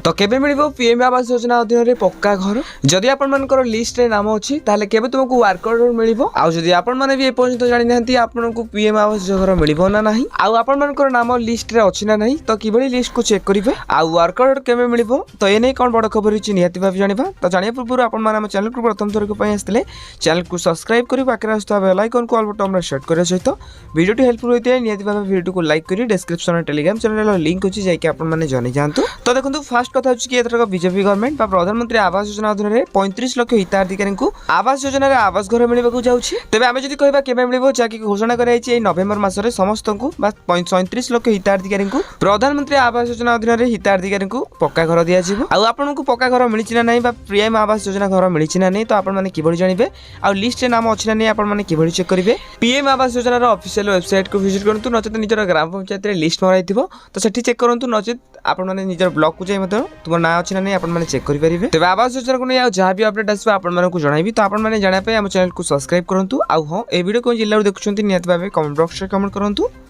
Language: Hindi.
तो केबे मिलिबो पीएम आवास योजना अधीन रे पक्का घर जदि आपण मानकर लिस्ट रे नाम अछि ताले केबे तुमको वर्क ऑर्डर मिलिबो आ जदि आपण माने भी ए पर्यंत जानि नहंती आपनको पीएम आवास घर मिलिबो ना नाही आ आपण मानकर नाम लिस्ट रे अछि ना नाही तो किबळी लिस्ट को चेक करिवे आ वर्क ऑर्डर केबे मिलिबो तो ए नै कोन बड खबर अछि नियति भाव जानिबा तो जानिया पूर्व आपण माने हम चैनल को प्रथम थर को पय आस्तले चैनल को सब्सक्राइब करि बाकरा आस्ता बेल आइकन को ऑल बटन रे सेट करे सहित वीडियो टी हेल्पफुल होइते नियति भाव वीडियो को लाइक करि डिस्क्रिप्शन रे टेलीग्राम चैनल रो लिंक अछि जाय कि आपण माने जानि जानतु तो देखंतु फास्ट कथा अछि कि एथरक बीजेपी गवर्नमेंट प्रधानमंत्री आवास योजना अधीन में 35 लाख हिताधिकारी को आवास योजना आवास घर मिलवा जाऊँगी तेज आम जब कह केवे मिल जहाँकि घोषणा कराई नवेम्बर मासरे समस्त को 35 लाख हिताधिकारी को प्रधानमंत्री आवास योजना अधीन में हिताधिकारी को पक्का घर दिज्व आपको पक्का घर मिली ना नहीं पीएम आवास योजना घर मिली ना नहीं तो आपने कि जानवे आ लिस्ट नाम अच्छी ना नहीं आपने कि चेक करेंगे PM Awas Yojana official website को विजिट करूँ नचेत निजर ग्राम पंचायत लिस्ट मराई तो सेठी चेक करूँ नचेत आपने निजर ब्लॉक को जाए तुम ना अच्छी ना नहीं आपने चेक करेंगे तेज आवास योजना को नहीं जहाँ भी अपडेट आसो आपको जन तो आपने जानापी आम चैनल को सब्सक्राइब करूँ आ हाँ ये वीडियो कौन जिल्ला देखुं निहत भाव कमेंट बॉक्स में कमेंट करूँ।